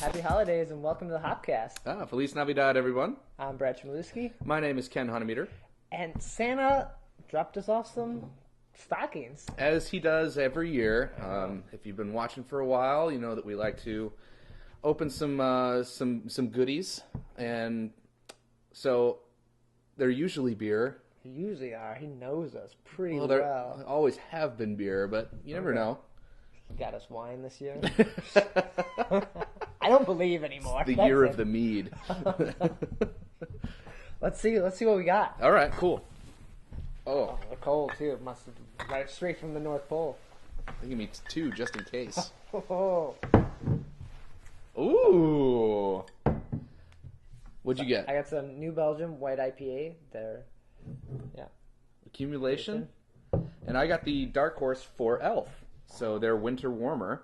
Happy holidays and welcome to the Hopcast. Feliz Navidad, everyone. I'm Brad Chmielewski. My name is Ken Hunnemeder. And Santa dropped us off some stockings. As he does every year. If you've been watching for a while, you know that we like to open some goodies. And so they're usually beer. They usually are. He knows us pretty well. They always have been beer, but you never know. He got us wine this year. I don't believe anymore. The year of the mead. Let's see what we got. All right, cool. Oh, they're cold too. It must have been right straight from the North Pole. Give me two just in case. Oh. Ooh. What'd you get? I got some New Belgium White IPA. Accumulation. And I got the Dark Horse 4 Elf. So they're Winter Warmer.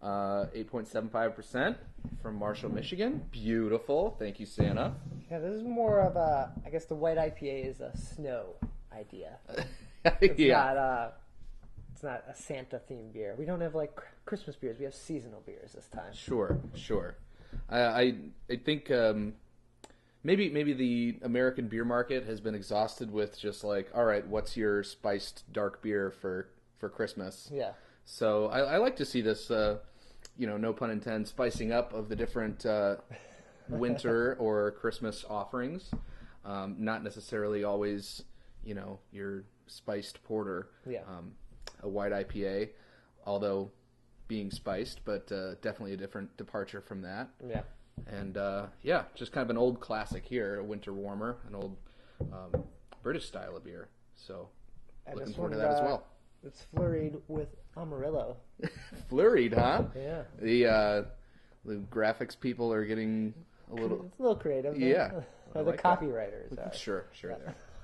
8.75% from Marshall, Michigan. Beautiful. Thank you, Santa. Yeah, this is more of a, I guess the White IPA is a snow idea. It's not a Santa-themed beer. We don't have, like, Christmas beers. We have seasonal beers this time. Sure. I think maybe the American beer market has been exhausted with just like, all right, what's your spiced dark beer for Christmas? Yeah. So I like to see this, no pun intended, spicing up of the different winter or Christmas offerings. Not necessarily always, your spiced porter. Yeah. A white IPA, although being spiced, but definitely a different departure from that. Yeah. And just kind of an old classic here, a Winter Warmer, an old British style of beer. So looking forward to that as well. It's flurried with Amarillo. Flurried, huh? Yeah. The graphics people are getting a little... It's a little creative. Yeah. Or the copywriters are. Sure.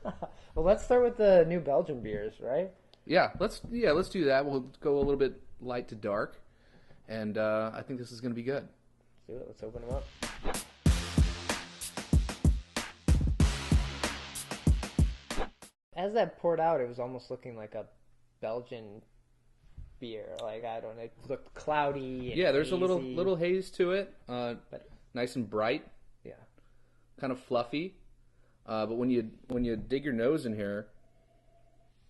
Well, let's start with the New Belgium beers, right? Yeah, let's do that. We'll go a little bit light to dark, and I think this is going to be good. Let's do it. Let's open them up. As that poured out, it was almost looking like a Belgian beer. Like, I don't know, it looked cloudy. And there's hazy. a little haze to it. Nice and bright. Yeah. Kind of fluffy. But when you dig your nose in here,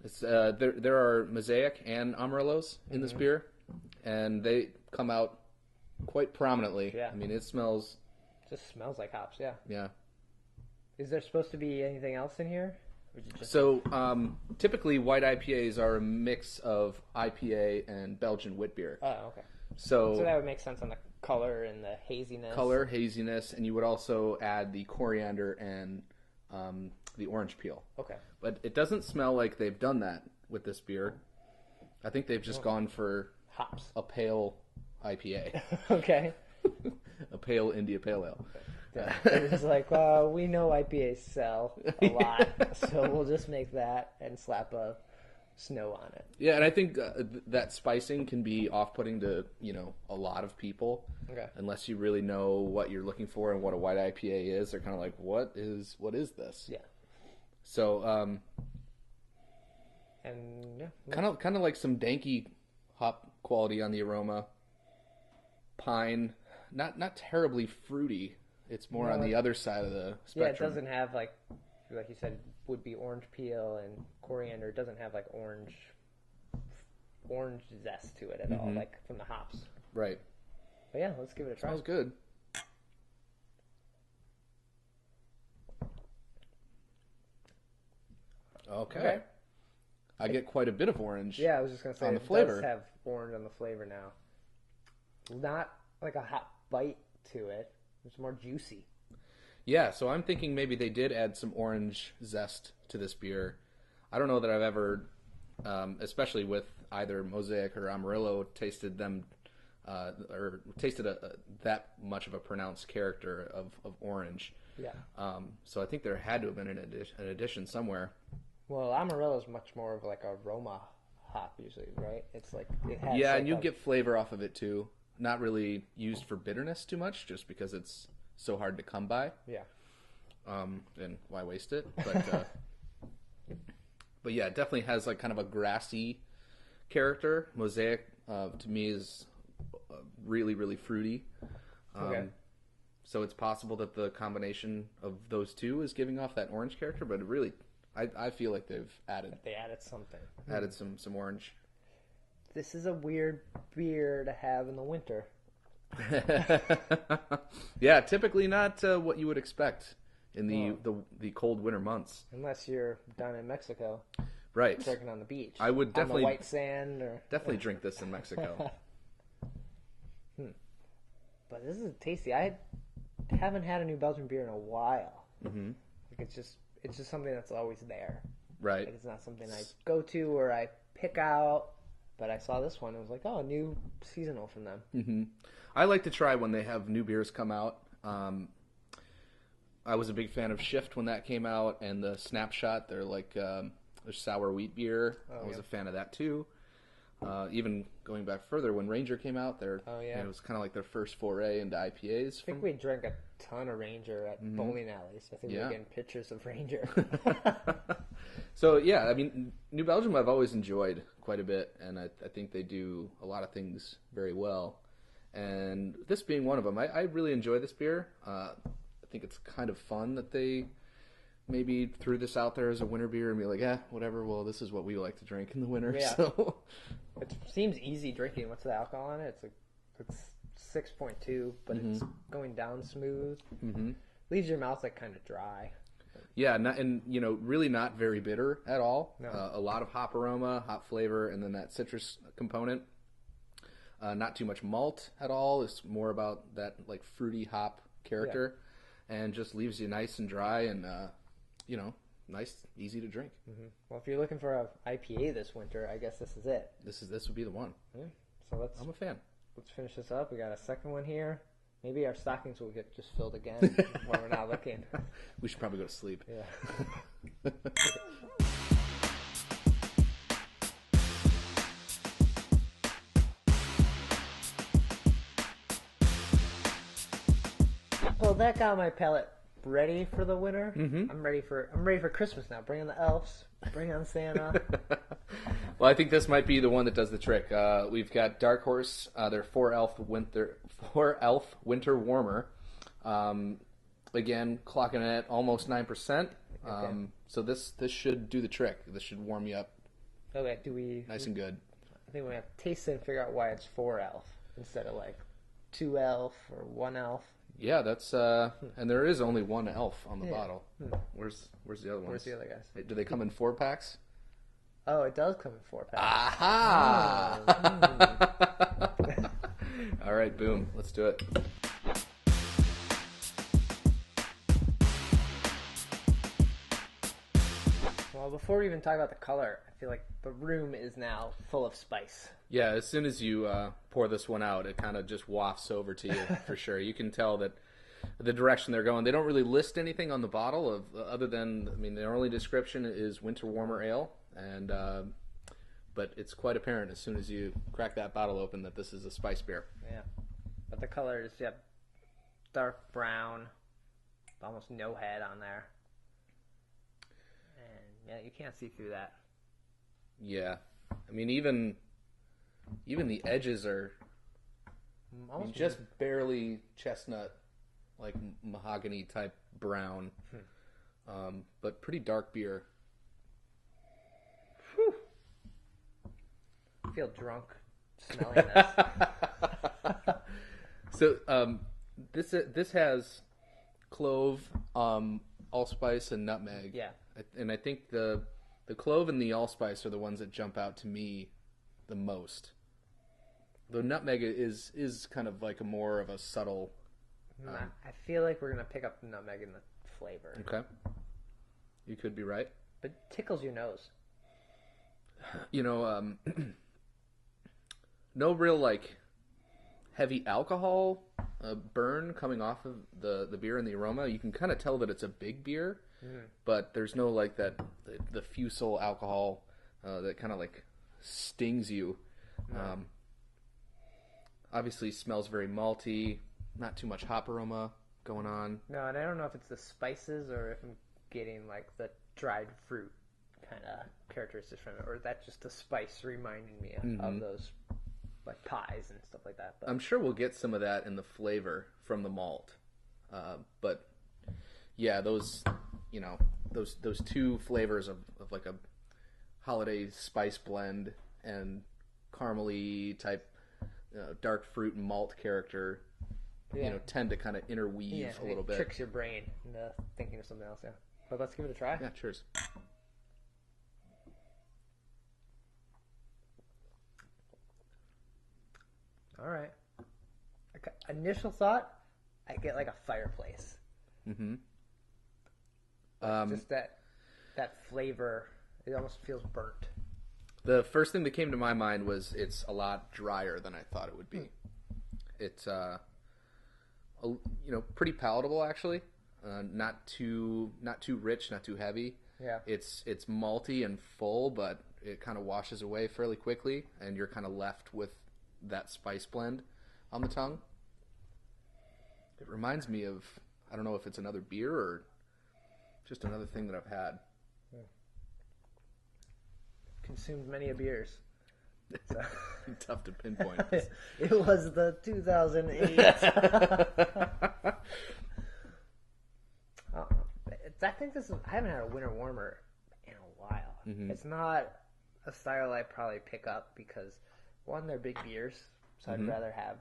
it's there are Mosaic and Amarillos in this beer, and they come out quite prominently. Yeah. I mean, it smells. Just smells like hops. Yeah. Yeah. Is there supposed to be anything else in here? So typically, white IPAs are a mix of IPA and Belgian wit beer. Oh, okay. So that would make sense on the color and the haziness. And you would also add the coriander and the orange peel. Okay. But it doesn't smell like they've done that with this beer. I think they've just gone for hops. A pale IPA. Okay. A pale India Pale Ale. Yeah. It was like, well, we know IPAs sell a lot, so we'll just make that and slap a snow on it. Yeah, and I think that spicing can be off-putting to, a lot of people. Okay. Unless you really know what you're looking for and what a white IPA is. They're kind of like, what is this? Yeah. So, kind of like some danky hop quality on the aroma. Pine, not terribly fruity. It's more on the other side of the spectrum. Yeah, it doesn't have like you said, would be orange peel and coriander. It doesn't have like orange zest to it at all, like from the hops. Right. But yeah, let's give it a try. Smells good. Okay. I get quite a bit of orange. Yeah, I was just gonna say on the it flavor. Does have orange on the flavor now. Not like a hot bite to it. It's more juicy. Yeah, so I'm thinking maybe they did add some orange zest to this beer. I don't know that I've ever, especially with either Mosaic or Amarillo, tasted them or tasted that much of a pronounced character of orange. Yeah. So I think there had to have been an addition somewhere. Well, Amarillo is much more of like a Roma hop usually, right? It's like it has. Yeah, like and you get flavor off of it too. Not really used for bitterness too much, just because it's so hard to come by. Yeah. And why waste it? But yeah, it definitely has like kind of a grassy character. Mosaic to me is really, really fruity. Okay. So it's possible that the combination of those two is giving off that orange character, but it really, I feel like they've added something. Added some orange. This is a weird beer to have in the winter. Yeah, typically not what you would expect in the cold winter months. Unless you're down in Mexico. Right. Working on the beach. I would definitely on the white sand or definitely drink this in Mexico. But this is tasty. I haven't had a New Belgium beer in a while. Mm-hmm. Like it's just something that's always there. Right. Like it's not something I go to or I pick out. But I saw this one. It was like, oh, a new seasonal from them. Mm-hmm. I like to try when they have new beers come out. I was a big fan of Shift when that came out, and the Snapshot. They're like their sour wheat beer. I was a fan of that too. Even going back further, when Ranger came out, it was kind of like their first foray into IPAs. I think we drank a ton of Ranger at bowling alleys. I think we were getting pictures of Ranger. So, yeah, I mean, New Belgium I've always enjoyed quite a bit, and I think they do a lot of things very well. And this being one of them, I really enjoy this beer. I think it's kind of fun that they maybe threw this out there as a winter beer and be like, whatever, well, this is what we like to drink in the winter. Yeah. So it seems easy drinking. What's the alcohol on it? It's 6.2, but it's going down smooth. Mm-hmm. Leaves your mouth like kind of dry. Yeah, really not very bitter at all. No. A lot of hop aroma, hop flavor, and then that citrus component. Not too much malt at all. It's more about that like fruity hop character, and just leaves you nice and dry and nice, easy to drink. Mm-hmm. Well, if you're looking for an IPA this winter, I guess this is it. This would be the one. Yeah. So I'm a fan. Let's finish this up. We got a second one here. Maybe our stockings will get just filled again when we're not looking. We should probably go to sleep. Yeah. Well, that got my palate ready for the winter. Mm-hmm. I'm ready for Christmas now. Bring on the elves. Bring on Santa. Well, I think this might be the one that does the trick. We've got Dark Horse, their 4-Elf Winter Warmer. Again, clocking it at almost 9%. Okay. So this should do the trick. This should warm you up. Okay, do we... Nice and good. I think we have to taste it and figure out why it's 4-Elf instead of like 2-Elf or 1-Elf. Yeah, that's... and there is only one elf on the bottle. Where's the other ones? Where's the other guys? Do they come in 4-packs? Oh, it does come in 4-packs. Aha! All right, boom. Let's do it. Well, before we even talk about the color, I feel like the room is now full of spice. Yeah, as soon as you pour this one out, it kind of just wafts over to you for sure. You can tell that the direction they're going. They don't really list anything on the bottle other than, their only description is Winter Warmer Ale, and but it's quite apparent as soon as you crack that bottle open that this is a spice beer. Yeah, but the color is dark brown, almost no head on there, and you can't see through that. Yeah, even the edges are just barely chestnut, like mahogany type brown, but pretty dark beer. Whew. I feel drunk smelling this. So this has clove, allspice, and nutmeg. Yeah, and I think the clove and the allspice are the ones that jump out to me the most. The nutmeg is kind of like more of a subtle. I feel like we're gonna pick up the nutmeg in the flavor. Okay, you could be right. But it tickles your nose. No real like heavy alcohol burn coming off of the beer and the aroma. You can kind of tell that it's a big beer, but there's no like the fusel alcohol that kind of like stings you. Obviously smells very malty, not too much hop aroma going on. No, and I don't know if it's the spices or if I'm getting like the dried fruit kind of characteristics from it, or that's just the spice reminding me of those like pies and stuff like that. But I'm sure we'll get some of that in the flavor from the malt. But yeah, those those two flavors of like a holiday spice blend and caramely type dark fruit and malt character, tend to kind of interweave a little bit. Tricks your brain into thinking of something else. Yeah, but let's give it a try. Yeah, cheers. All right. Okay. Initial thought, I get like a fireplace. Mm-hmm. Just that flavor, it almost feels burnt. The first thing that came to my mind was it's a lot drier than I thought it would be. It's pretty palatable actually. Not too rich, not too heavy. Yeah. It's malty and full, but it kind of washes away fairly quickly, and you're kind of left with that spice blend on the tongue. It reminds me of, I don't know if it's another beer or just another thing that I've had. Consumed many beers. So. Tough to pinpoint. It was the 2008. I think I haven't had a winter warmer in a while. Mm-hmm. It's not a style I probably pick up because, one, they're big beers, so I'd rather have,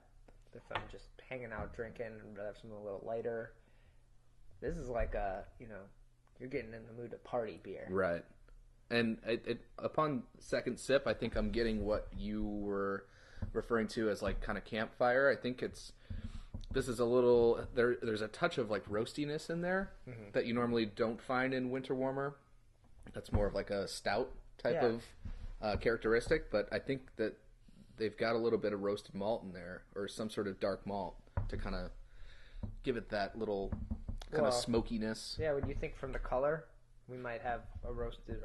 if I'm just hanging out drinking, I'd rather have something a little lighter. This is like you're getting in the mood to party beer. Right. And upon second sip, I think I'm getting what you were referring to as like kind of campfire. I think this is a little, there's a touch of like roastiness in there that you normally don't find in winter warmer. That's more of like a stout type of characteristic, but I think that they've got a little bit of roasted malt in there or some sort of dark malt to kind of give it that little kind of smokiness. Yeah, would you think from the color we might have a roasted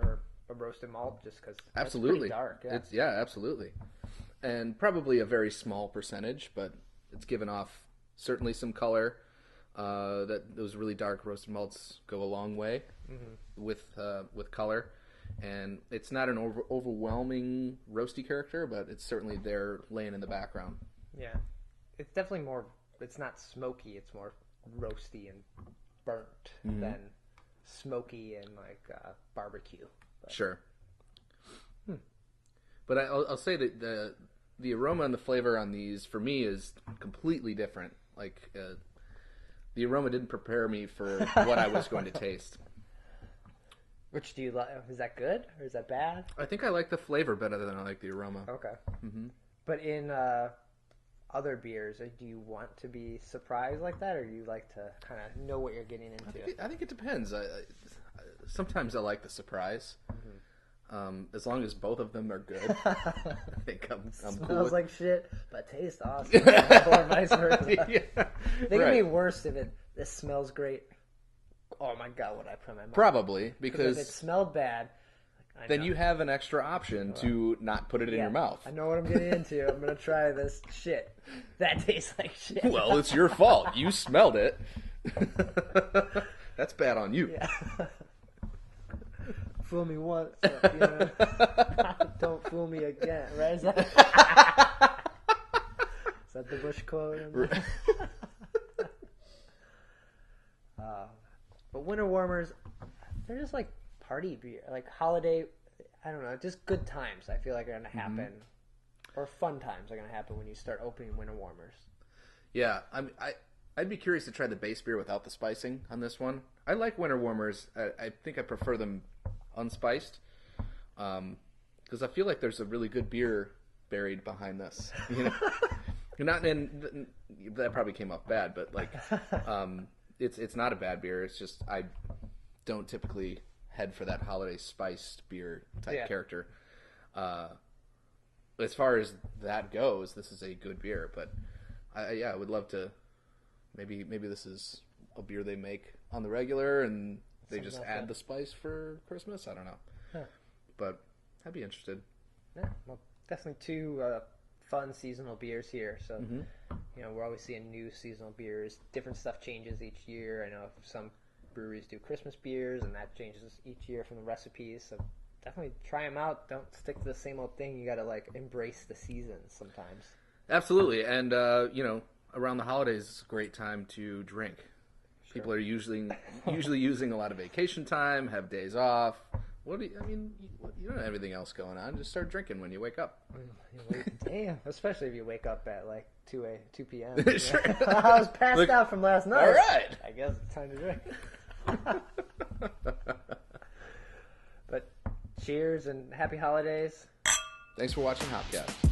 malt just because absolutely it's pretty dark? Yeah, absolutely, and probably a very small percentage, but it's given off certainly some color. That those really dark roasted malts go a long way with color, and it's not an overwhelming roasty character, but it's certainly there laying in the background. Yeah, it's definitely more. It's not smoky. It's more roasty and burnt than smoky and like barbecue. But. Sure. But I'll say that the aroma and the flavor on these for me is completely different. Like the aroma didn't prepare me for what I was going to taste. Which do you like? Is that good or is that bad? I think I like the flavor better than I like the aroma. Okay. Mm-hmm. But in other beers, do you want to be surprised like that, or do you like to kind of know what you're getting into? I think it depends. Sometimes I like the surprise. As long as both of them are good, I think I'm Smells cool with... like shit, but tastes awesome. Or vice versa. Yeah, They can be worse if this smells great. Oh my god, what I put in my mouth. Probably, because if it smelled bad, then you have an extra option to not put it in your mouth. I know what I'm getting into. I'm going to try this shit. That tastes like shit. Well, it's your fault. You smelled it. That's bad on you. Yeah. Fool me once, don't fool me again. Right? Is that the Bush quote? But winter warmers, they're just like party beer, like holiday. I don't know, just good times. I feel like are going to happen, or fun times are going to happen when you start opening winter warmers. Yeah, I'd be curious to try the base beer without the spicing on this one. I like winter warmers. I think I prefer them unspiced, because I feel like there's a really good beer buried behind this. Not in that probably came off bad, but like, it's not a bad beer. It's just I don't typically head for that holiday spiced beer type character. As far as that goes, this is a good beer, but I would love to. Maybe this is a beer they make on the regular and they just add the spice for Christmas. I don't know, but I'd be interested. Yeah, well, definitely two fun seasonal beers here. So we're always seeing new seasonal beers. Different stuff changes each year. I know some breweries do Christmas beers, and that changes each year from the recipes. So definitely try them out. Don't stick to the same old thing. You got to like embrace the seasons sometimes. Absolutely, and around the holidays, it's a great time to drink. Sure. People are usually using a lot of vacation time, have days off. You don't have anything else going on. Just start drinking when you wake up. Damn, especially if you wake up at like 2 p.m. Sure. I was passed out from last night. All right. I guess it's time to drink. But cheers and happy holidays. Thanks for watching Hopcast.